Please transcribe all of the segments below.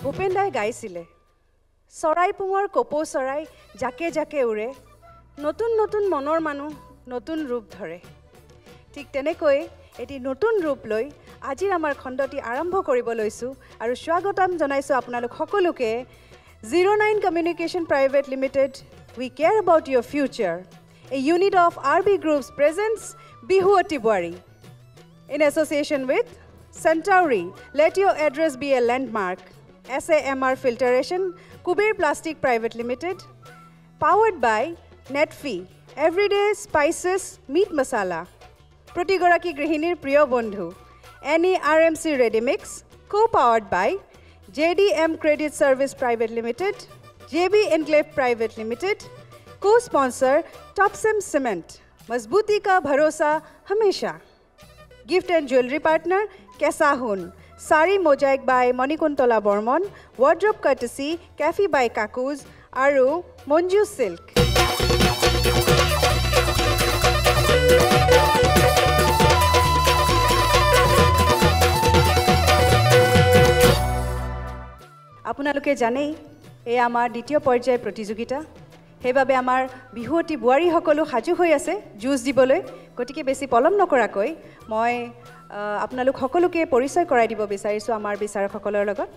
ভূপেন দাই গাইছিলে চৰাই পুঙৰ কপৌ চৰাই জাকে জাকে উৰে নতুন নতুন মনৰ মানুহ নতুন ৰূপ ধৰে ঠিক তেনেকৈ এটি নতুন ৰূপ লৈ আজিৰ আমাৰ খণ্ডটি আৰম্ভ কৰিব লৈছো আৰু স্বাগতম জনাইছো আপোনালোক সকলোকে 09 Communication Private Limited we care about your future a unit of RB Groups presents Bihu Ati Boari in association with Centauri let your address be a landmark SAMR Filtration Kuber Plastic Private Limited powered by Netfee everyday spices meat masala Protigoraki Grihinir Priyo Bondhu Any RMC Ready Mix co-powered by JDM Credit Service Private Limited JB Enclave Private Limited co-sponsor Topsem Cement Mazbuti ka bharosa hamesha gift and jewelry partner Kesahun Sari Mosaic by Monikuntola Bormon wardrobe courtesy Cafe by Kakuz Aru Monju Silk আপোনালোকে জানেই এই আমাৰ দ্বিতীয় পৰ্যায় প্ৰতিযোগিতা হেবাবে আমাৰ বিহু অতি বুৱাৰী সকলো সাজু হৈ আছে জুজ দিবলৈ গতিকে বেছি পলম নকৰাকৈ মই আপোনালোক সকলোকে পৰিচয় কৰাই দিব বিচাৰিছো আমাৰ বিচাৰকসকলৰ লগত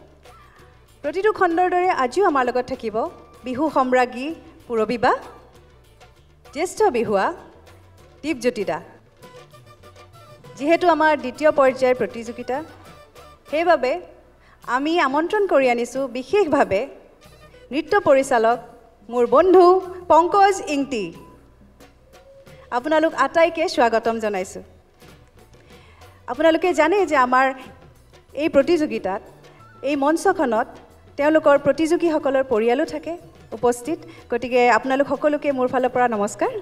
প্ৰতিটো খণ্ডৰ দৰে আজিও আমাৰ লগত থাকিব বিহু সম্ৰাজ্ঞী পুৰবিবা জ্যেষ্ঠ বিহুৱা দীপজ্যোতি দা যেহেতু আমাৰ দ্বিতীয় পৰ্যায়ৰ প্ৰতিযোগিতা হেবাবে আমি আমন্ত্ৰণ কৰি আনিছো বিশেষভাৱে নৃত্য পৰিচালক মোৰ বন্ধু পংকজ ইংতি আপোনালোক আটাইকে স্বাগতম জনাইছো আপোনালোকে জানে যে আমাৰ এই প্ৰতিযোগিতাত এই মঞ্চখনত তেওঁলোকৰ প্ৰতিযোগীসকলৰ পৰিয়ালো থাকে উপস্থিত গতিকে আপোনালোক সকলোকে মোৰ ফালৰ পৰা নমস্কাৰ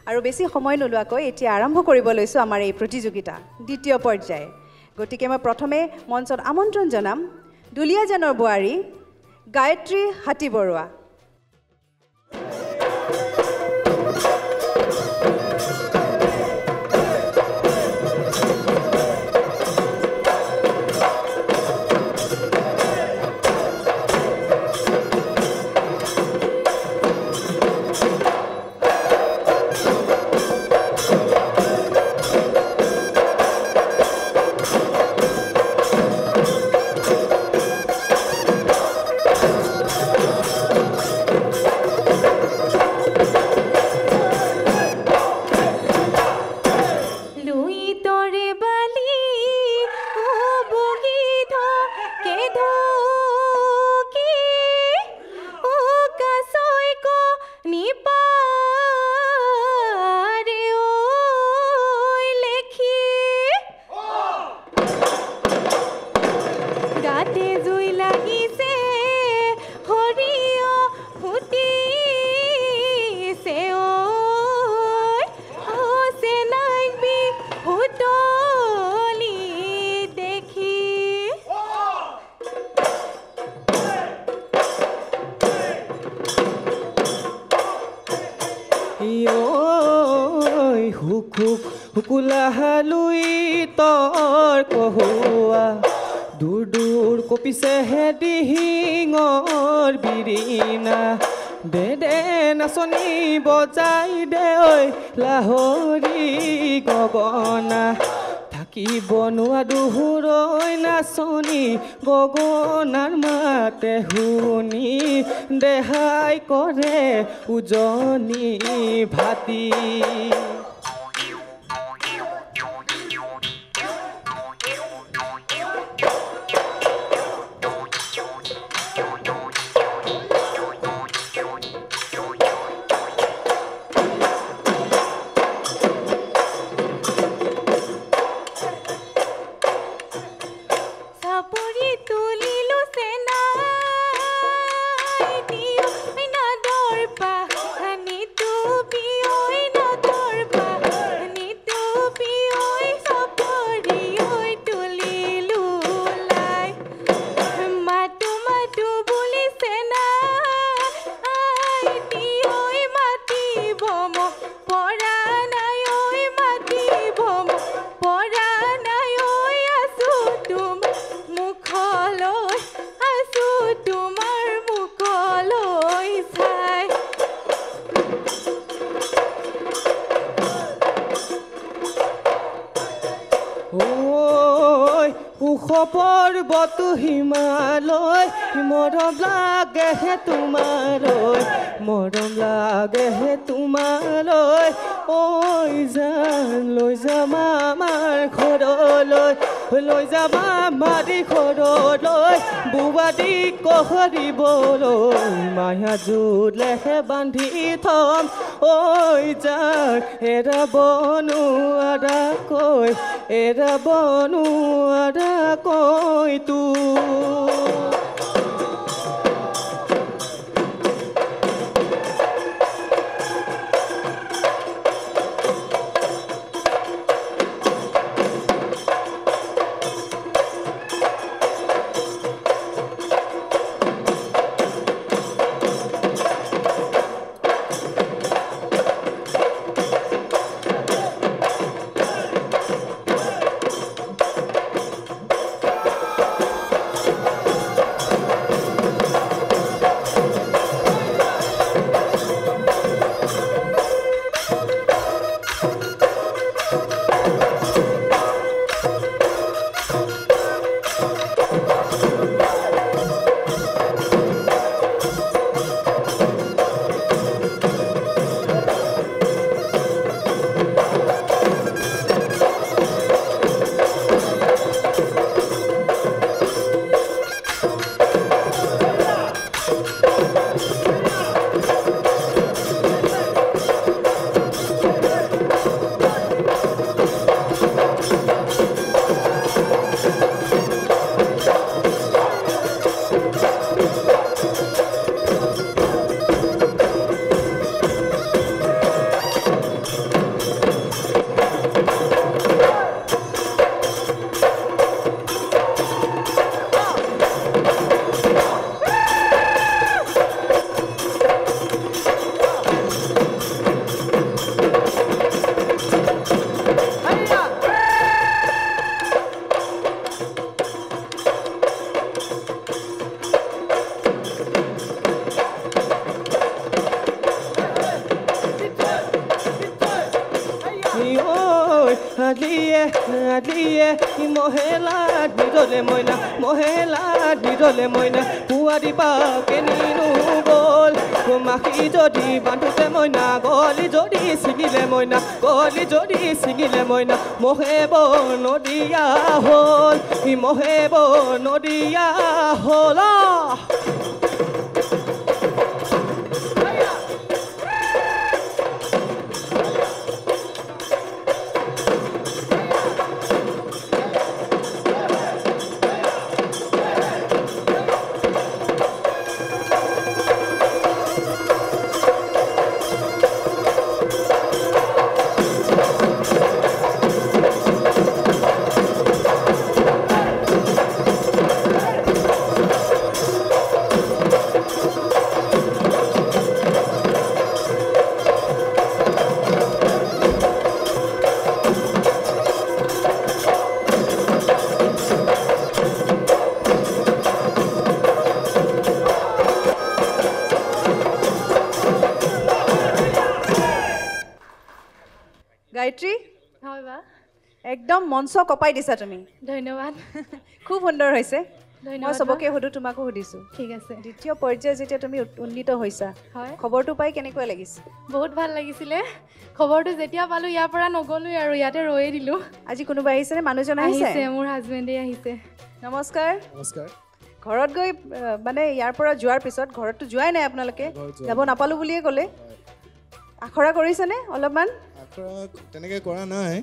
আৰু বেছি সময় নোলোৱাকৈ এতিয়া আৰম্ভ কৰিব লৈছো আমাৰ এই প্ৰতিযোগিতা দ্বিতীয় পৰ্যায় গতিকে মই প্ৰথমে মঞ্চত আমন্ত্ৰণ জনাম দুলিয়াজানৰ বোৱাৰী গায়ত্ৰী হাতী বৰুৱা হুকুলাহালুই তৰ কহুৱা দূৰ দূৰ কপিছে দিহিঙৰ বিৰিণা দে দে নাচনি বজাই দে ঐ লাহৰি গগনা থাকিব নোৱাৰো হুৰৈ নাচনি গগনাৰ মাতে শুনি দেহাই কৰে উজনি ভাতি Door পৰ্বতো হিমালয় মৰম লাগেহে তোমালৈ মৰম লাগেহে তোমালৈ ঐ জান লৈ যাবা আমাৰ ঘৰলৈ লৈ যাবা আমাৰ ঘৰলৈ বুবাদি কহৰিবলৈ মায়া জোলেহে বান্ধি থম ঐ জান এৰাব নোৱাৰাকৈ এৰাব নোৱাৰাকৈ তোক মহেলা দিৰলে মইনা পুৱাৰি পাকে নিনো গ'ল মাখি যদি বান্ধোতে মইনা গলি যদি ছিঙিলে মইনা মহেব নদীয়া হ'ল মহেব নদীয়া হ'ল গায়ত্ৰী হয় বা একদম মঞ্চ কপাই দিছা তুমি ধন্যবাদ খুব সুন্দৰ হৈছে মই ধন্যবাদ সবকে সুধো তোমাকো সুধিছো ঠিক আছে দ্বিতীয় পৰ্যায়ে যেতিয়া তুমি উন্নীত হৈছা হয় খবৰটো পাই কেনেকুৱা লাগিছে বহুত ভাল লাগিছিলে খবৰটো যেতিয়া পালো ইয়াৰ পৰা নগ'লোই আৰু ইয়াতে ৰৈ দিলো আজি কোনোবা আহিছেনে মানুহজন আহিছে আহিছে মোৰ হাজবেণ্ডে আহিছে নমস্কাৰ নমস্কাৰ ঘৰত গৈ মানে ইয়াৰ পৰা যোৱাৰ পিছত ঘৰততো যোৱাই নাই আপোনালোকে যাব নাপালো বুলিয়ে ক'লে আখৰা কৰিছেনে অলপমান আখৰা তেনেকৈ কৰা নাই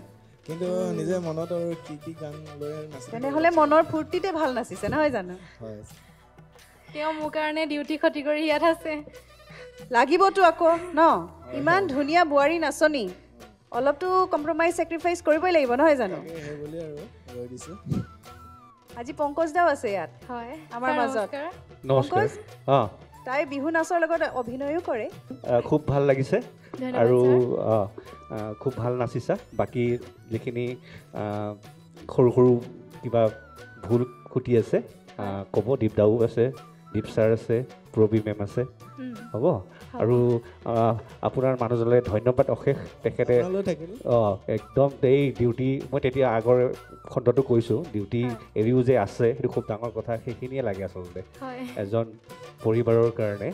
কিন্তু নিজে মনত আৰু কি গান লৈ নাচিছে তেনেহ'লে মনৰ ফূৰ্তিতে ভাল নাচিছে নহয় জানো হয় তেওঁ মোৰ কাৰণে ডিউটি ক্ষতি কৰি ইয়াত আছে লাগিবতো আকৌ ন ইমান ধুনীয়া বোৱাৰী নাচনী অলপতো কম্প্ৰমাইজ ছেক্ৰিফাইচ কৰিবই লাগিব নহয় জানো সেই বুলি আৰু ৰৈ দিছোঁ আজি পংকজ দাও আছে ইয়াত হয় আমাৰ মাজত নমস্কাৰ অঁ তাই বিহু নাচৰ লগত অভিনয়ো কৰে খুব ভাল লাগিছে ধন্যবাদ আৰু ছাৰ। খুব ভাল নাচিছা বাকী যিখিনি সৰু সৰু কিবা ভুল খুটি আছে ক'ব দীপদাও আছে দীপ ছাৰ আছে প্ৰবী মেম আছে হ'ব আৰু আপোনাৰ মানুহজনলৈ ধন্যবাদ অশেষ তেখেতে আপোনালৈ থাকিল একদম এই ডিউটি মই তেতিয়া আগৰ খণ্ডটো কৈছোঁ ডিউটি এৰিও যে আছে সেইটো খুব ডাঙৰ কথা সেইখিনিয়ে লাগে আচলতে এজন পৰিবাৰৰ কাৰণে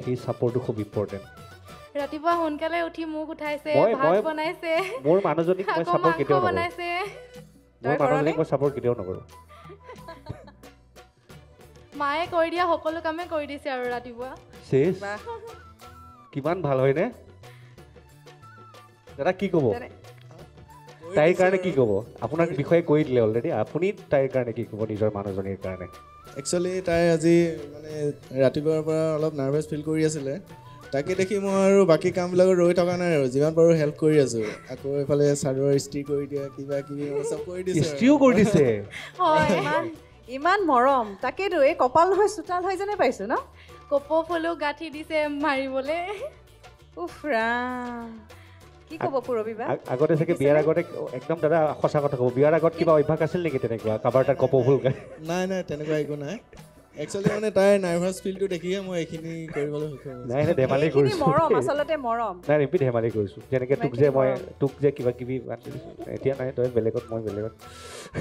সেই ছাপৰ্টটো খুব ইম্পৰ্টেণ্ট ৰাতিপুৱা সোনকালে উঠি মোক উঠাইছে মই ভাত বনাইছে মোৰ মানুহজনীক মই আকৌ ছাপৰ্ট মাংস কেতিয়াও নকৰোঁ বনাইছে মোৰ মানুহজনীক মই ছাপৰ্ট কেতিয়াও নকৰোঁ মায়ে কৰি দিয়া সকলো কামে কৰি দিছে আৰু ৰাতিপুৱা শেষ কিমান ভাল হয়নে দাদা কি ক'ব তাইৰ কাৰণে কি ক'ব আপোনাক বিষয়ে কৈ দিলে অলৰেডি আপুনি তাইৰ কাৰণে কি ক'ব নিজৰ মানুহজনীৰ কাৰণে একচুৱেলি তাই আজি মানে ৰাতিপুৱাৰ পৰা অলপ নাৰ্ভাছ ফিল কৰি আছিলে তাকে দেখি মই আৰু বাকী কামবিলাকত ৰৈ থকা নাই আৰু যিমান পাৰোঁ হেল্প কৰি আছোঁ আকৌ এইফালে চাদৰ ইস্ত্ৰি কৰি দিয়া কিবা কিবি চব কৰি দিছে ইস্ত্ৰিও কৰি দিছে ইমান মৰম তাকেতো এই কপাল নহয় চোতাল হয় যেনে পাইছোঁ ন কপৌ ফুলো গাঁঠি দিছে মাৰিবলৈ উফ ৰাম কি ক'ব পুৰবীবা আগতে চাগে বিয়াৰ আগতে একদম দাদা সঁচা কথা ক'ব বিয়াৰ আগত কিবা অভ্যাস আছিল নেকি তেনেকুৱা কাৰোবাৰ তাত কপৌ ফুল নাই তেনেকুৱা একো নাই একচুৱেলি মানে তাইৰ নাৰ্ভাছ ফিলটো দেখিহে মই এইখিনি কৰিবলৈ সক্ষম হৈছোঁ নাই ধেমালি এইখিনি কৰিছোঁ মৰম আচলতে মৰম নাই ৰিম্পি ধেমালি কৰিছোঁ যেনেকৈ তোক যে কিবা কিবি এতিয়া নাই তই বেলেগত মই বেলেগত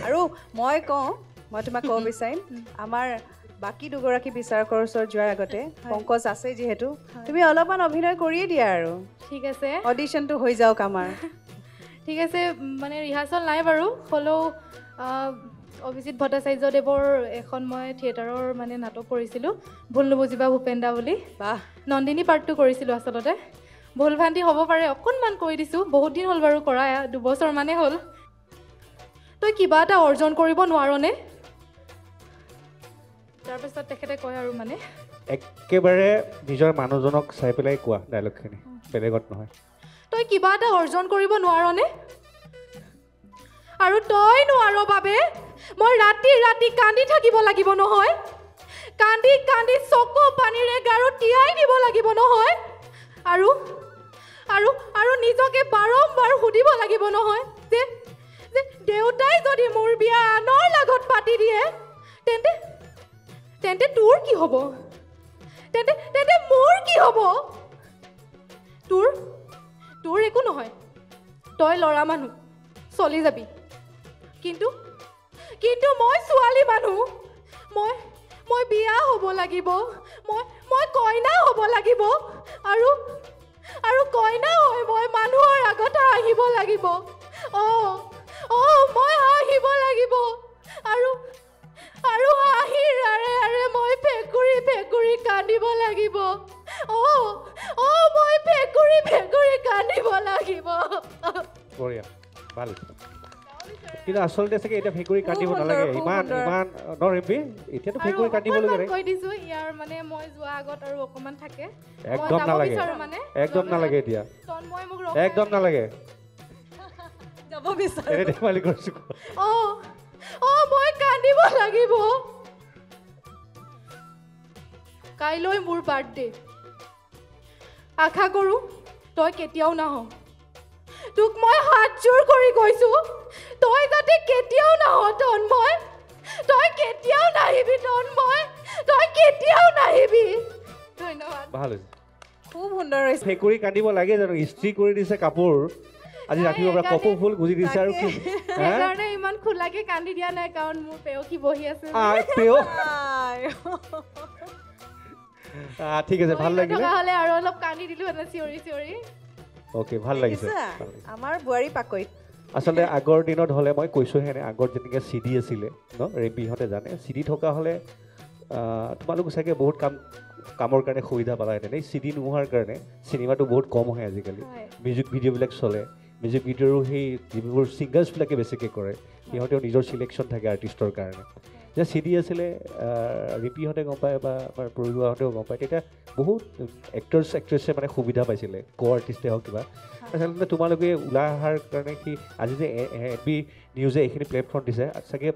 আৰু মই কওঁ মই তোমাক ক'ব বিচাৰিম আমাৰ বাকী দুগৰাকী বিচাৰকৰ ওচৰত যোৱাৰ আগতে পংকজ আছে যিহেতু তুমি অলপমান অভিনয় কৰিয়ে দিয়া আৰু ঠিক আছে অডিশ্যনটো হৈ যাওক আমাৰ ঠিক আছে মানে ৰিহাৰ্চল নাই বাৰু হ'লেও অভিজিৎ ভট্টাচাৰ্যদেৱৰ এখন মই থিয়েটাৰৰ মানে নাটক কৰিছিলোঁ ভুল নুবুজিবা ভূপেন্দা বুলি বাহ নন্দিনী পাৰ্টটো কৰিছিলোঁ আচলতে ভুল ভ্ৰান্তি হ'ব পাৰে অকণমান কৰি দিছোঁ বহুত দিন হ'ল বাৰু কৰা 2 বছৰমানেই হ'ল তই কিবা এটা অৰ্জন কৰিব নোৱাৰনে তাৰপিছত তেখেতে কয় আৰু মানে একেবাৰে নিজৰ মানুহজনক চাই পেলাই কোৱা ডাইলগখিনি বেলেগত নহয় তই কিবা এটা অৰ্জন কৰিব নোৱাৰনে আৰু তই নোৱাৰ বাবে মই ৰাতি ৰাতি কান্দি থাকিব লাগিব নহয় কান্দি কান্দি চকু পানীৰে গাৰু তিয়াই দিব লাগিব নহয় আৰু আৰু আৰু নিজকে বাৰম্বাৰ সুধিব লাগিব নহয় যে দেউতাই যদি মোৰ বিয়া আনৰ লগত পাতি দিয়ে তেন্তে তেন্তে তোৰ কি হ'ব তেন্তে তেন্তে মোৰ কি হ'ব তোৰ একো নহয় তই ল'ৰা মানুহ চলি যাবি কিন্তু কিন্তু মই ছোৱালী মানুহ মই বিয়া হ'ব লাগিব মই কইনা হ'ব লাগিব আৰু আৰু কইনা হৈ মই মানুহৰ আগত আহিব লাগিব মই হাঁহিব লাগিব আৰু আৰু হাঁহিৰ আৰে মই ফেকুৰি কান্দিব লাগিব মই ফেকুৰি কান্দিব লাগিব বঢ়িয়া ভাল কিন্তু আচলতে চাগে এতিয়া ফেকুৰি কান্দিব নালাগে ইমান ৰিম্পি এতিয়াতো ফেকুৰি কান্দিবলগীয়া নাই কৈ দিছোঁ ইয়াৰ মানে মই যোৱা আগত আৰু অকণমান থাকে একদম নালাগে একদম নালাগে এতিয়া তন্ময় মোক একদম নালাগে যাব বিচাৰোঁ এনে ধেমালি কৰিছোঁ মই কান্দিব লাগিব কাইলৈ মোৰ বাৰ্থডে আশা কৰোঁ তই কেতিয়াও নাহ তোক মই হাত জোৰ কৰি কৈছোঁ তই যাতে কেতিয়াও নাহ তন্ময় তই কেতিয়াও নাহিবি তন্ময় তই কেতিয়াও নাহিবি ধন্যবাদ ভাল হৈছে খুব সুন্দৰ হৈছে ফেকুৰি কান্দিব লাগে জানো ইস্ত্ৰি কৰি দিছে কাপোৰ আজি ৰাতিপুৱাৰ পৰা কপৌ ফুল গুজি দিছে আৰু কি সেইকাৰণে ইমান খোলাকে কান্দি দিয়া নাই কাৰণ মোৰ পেয়সী বহি আছে ঠিক আছে ভাল লাগিলে হ'লে আৰু অলপ কান্দি দিলো চিঞৰি অ'কে ভাল লাগিছে আমাৰ বোৱাৰী পাকৈত আচলতে আগৰ দিনত হ'লে মই কৈছোঁ হেনে আগত যেনেকৈ CD আছিলে ন ৰেম্পিহঁতে জানে CD থকা হ'লে তোমালোক চাগে বহুত কামৰ কাৰণে সুবিধা পালাহেঁতেন এই CD নোহোৱাৰ কাৰণে চিনেমাটো বহুত কম হয় আজিকালি মিউজিক ভিডিঅ'বিলাক চলে মিউজিক ভিডিঅ'ৰো সেই যিবোৰ ছিংগাৰ্ছবিলাকে বেছিকৈ কৰে সিহঁতেও নিজৰ চিলেকশ্যন থাকে আৰ্টিষ্টৰ কাৰণে যে CD আছিলে ৰিম্পিহঁতে গম পায় বা আমাৰ পৰিবাৰহঁতেও গম পায় তেতিয়া বহুত এক্ট্ৰেছে মানে সুবিধা পাইছিলে আৰ্টিষ্টে হওক কিবা আচলতে তোমালোকে ওলাই অহাৰ কাৰণে কি আজি যে NB নিউজে এইখিনি প্লেটফৰ্ম দিছে চাগে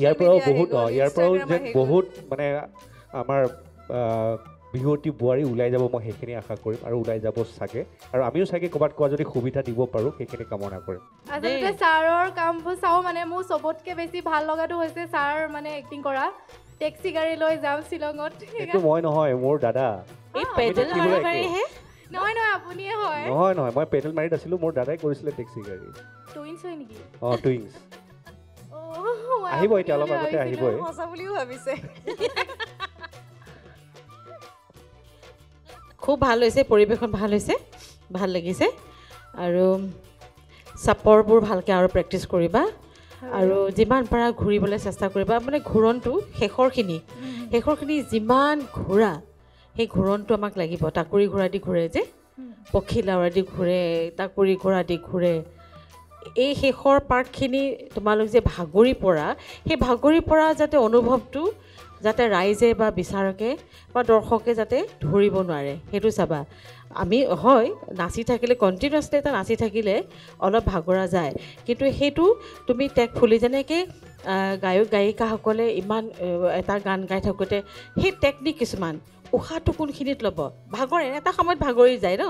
ইয়াৰ পৰাও যেন বহুত মানে আমাৰ বিহুৱতী বোৱাৰী ওলাই যাব মই সেইখিনি আশা কৰিম আৰু ওলাই যাব চাগে আৰু আমিও চাগে ক'ৰবাত কোৱা যদি সুবিধা দিব পাৰোঁ সেইখিনি কামনা কৰিম আচলতে ছাৰৰ কামবোৰ চাওঁ মানে মোৰ চবতকৈ বেছি ভাল লগাটো হৈছে ছাৰ মানে এক্টিং কৰা টেক্সি গাড়ী লৈ যাম শ্বিলঙত এইটো মই নহয় মোৰ দাদা এই পেডেল কি মাৰা বোলে গাড়ীহে নহয় নহয় আপুনিয়ে হয় নহয় মই পেডেল মাৰিত আছিলোঁ মোৰ দাদাই কৰিছিলে টেক্সি গাড়ী টুইনছ হয় নেকি টুইংছ মই আহিব আপুনি এতিয়া অলপ বুলি আগতে ভাবিছিলোঁ। আহিবই সঁচা বুলিও ভাবিছে খুব ভাল হৈছে পৰিৱেশন ভাল হৈছে ভাল লাগিছে আৰু চাপৰবোৰ ভালকৈ আৰু প্ৰেক্টিছ কৰিবা আৰু যিমান পাৰা ঘূৰিবলৈ চেষ্টা কৰিবা মানে ঘূৰণটো শেষৰখিনি যিমান ঘূৰা সেই ঘূৰণটো আমাক লাগিব টাকুৰি ঘোঁৰা দি ঘূৰে যে পক্ষী লাউৰা দি ঘূৰে টাকুৰি ঘোঁৰা দি ঘূৰে এই শেষৰ পাৰ্টখিনি তোমালোক যে ভাগৰি পৰা সেই ভাগৰি পৰা যাতে অনুভৱটো যাতে ৰাইজে বা বিচাৰকে বা দৰ্শকে যাতে ধৰিব নোৱাৰে সেইটো চাবা আমি হয় নাচি থাকিলে কণ্টিনিউৱাছলি এটা নাচি থাকিলে অলপ ভাগৰা যায় কিন্তু সেইটো তুমি টেক ফুলি যেনেকৈ গায়ক গায়িকাসকলে ইমান এটা গান গাই থাকোঁতে সেই টেকনিক কিছুমান উশাহটো কোনখিনিত ল'ব ভাগৰে এটা সময়ত ভাগৰি যায় ন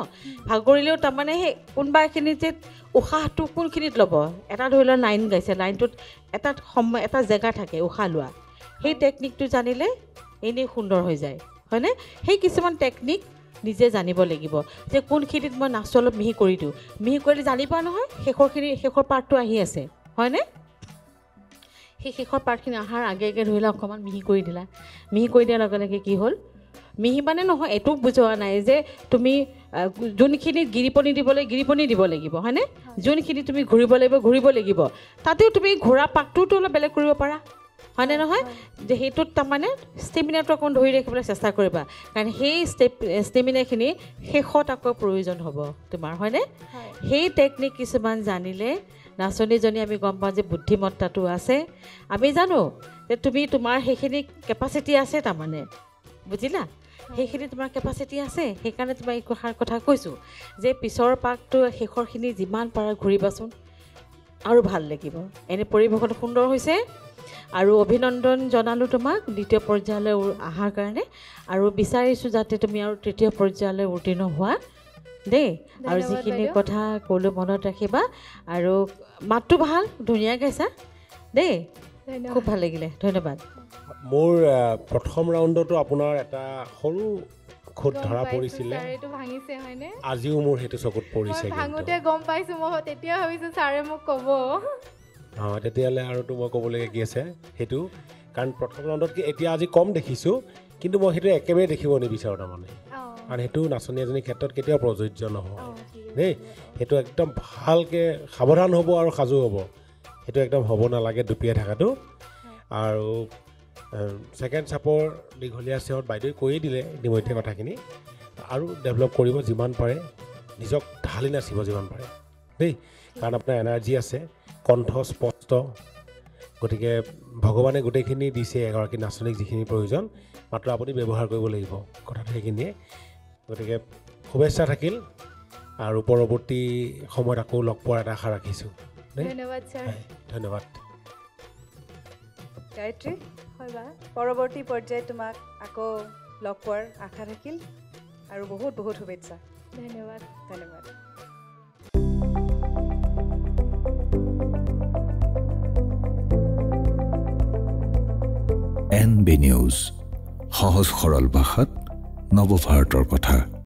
ভাগৰিলেও তাৰমানে সেই কোনোবা এখিনিত যে উশাহটো কোনখিনিত ল'ব এটা ধৰি লোৱা লাইন গাইছে লাইনটোত এটা সময় এটা জেগা থাকে উশাহ লোৱা সেই টেকনিকটো জানিলে এনেই সুন্দৰ হৈ যায় হয়নে সেই কিছুমান টেকনিক নিজে জানিব লাগিব যে কোনখিনিত মই নাচটো অলপ মিহি কৰি দিওঁ মিহি কৰিলে জানিবা নহয় শেষৰ পাৰ্টটো আহি আছে হয়নে সেই শেষৰ পাৰ্টখিনি অহাৰ আগে ধৰি লোৱা অকণমান মিহি কৰি দিলা মিহি কৰি দিয়াৰ লগে লগে কি হ'ল মিহি মানে নহয় এইটো বুজোৱা নাই যে তুমি যোনখিনিত গিৰিপনি দিব লাগিব হয়নে যোনখিনি তুমি ঘূৰিব লাগিব তাতেও তুমি ঘূৰা পাকটোতো অলপ বেলেগ কৰিব পাৰা হয়নে নহয় যে সেইটোত তাৰমানে ষ্টেমিনাটো অকণ ধৰি ৰাখিবলৈ চেষ্টা কৰিবা কাৰণ সেই ষ্টেমিনাখিনি শেষত আকৌ প্ৰয়োজন হ'ব তোমাৰ হয়নে সেই টেকনিক কিছুমান জানিলে নাচনীজনী আমি গম পাওঁ যে বুদ্ধিমত্তাটো আছে আমি জানো যে তুমি তোমাৰ সেইখিনি কেপাচিটি আছে তাৰমানে বুজিলা সেইখিনি তোমাৰ কেপাচিটি আছে সেইকাৰণে তোমাৰ এই কথা কৈছোঁ যে পিছৰ পাকটো শেষৰখিনি যিমান পাৰা ঘূৰিবাচোন আৰু ভাল লাগিব এনে পৰিৱেশন সুন্দৰ হৈছে আৰু অভিনন্দন জনালোঁ তোমাক দ্বিতীয় পৰ্যায়লৈ অহাৰ কাৰণে আৰু বিচাৰিছোঁ যাতে তুমি আৰু তৃতীয় পৰ্যায়লৈ উত্তীৰ্ণ হোৱা দেই আৰু যিখিনি কথা ক'লোঁ মনত ৰাখিবা আৰু মাতটো ভাল ধুনীয়া গাইছা দেই খুব ভাল লাগিলে ধন্যবাদ মোৰ প্ৰথম ৰাউণ্ডতো আপোনাৰ এটা সৰু খুঁত ধৰা পৰিছিলে আজিও মোৰ সেইটো চকুত পৰিছে ভাঙোতে গম পাইছোঁ মই তেতিয়া ভাবিছোঁ ছাৰে মোক ক'ব তেতিয়াহ'লে আৰুতো মই ক'বলগীয়া কি আছে সেইটো কাৰণ প্ৰথম ৰাউণ্ডতকৈ এতিয়া আজি কম দেখিছোঁ কিন্তু মই সেইটো একেবাৰে দেখিব নিবিচাৰোঁ তাৰমানে কাৰণ সেইটো নাচনী এজনীৰ ক্ষেত্ৰত কেতিয়াও প্ৰযোজ্য নহয় দেই সেইটো একদম ভালকৈ সাৱধান হ'ব আৰু সাজু হ'ব সেইটো একদম হ'ব নালাগে দুপিয়াই থকাটো আৰু ছেকেণ্ড চাপৰ দীঘলীয়া চেৱত বাইদেৱে কৈয়ে দিলে ইতিমধ্যে কথাখিনি আৰু ডেভেলপ কৰিব যিমান পাৰে নিজক ঢালি নাচিব যিমান পাৰে দেই কাৰণ আপোনাৰ এনাৰ্জি আছে কণ্ঠ স্পষ্ট গতিকে ভগৱানে গোটেইখিনি দিছে এগৰাকী নাচনীক যিখিনি প্ৰয়োজন মাত্ৰ আপুনি ব্যৱহাৰ কৰিব লাগিব কথাটো সেইখিনিয়ে গতিকে শুভেচ্ছা থাকিল আৰু পৰৱৰ্তী সময়ত আকৌ লগ পোৱাৰ এটা আশা ৰাখিছোঁ ধন্যবাদ ছাৰ ধন্যবাদ গায়ত্ৰী পৰৱৰ্তী পৰ্যায়ত তোমাক আকৌ লগ পোৱাৰ আশা থাকিল আৰু বহুত বহুত শুভেচ্ছা ধন্যবাদ NB নিউজ সহজ সৰল ভাষাত নৱভাৰতৰ কথা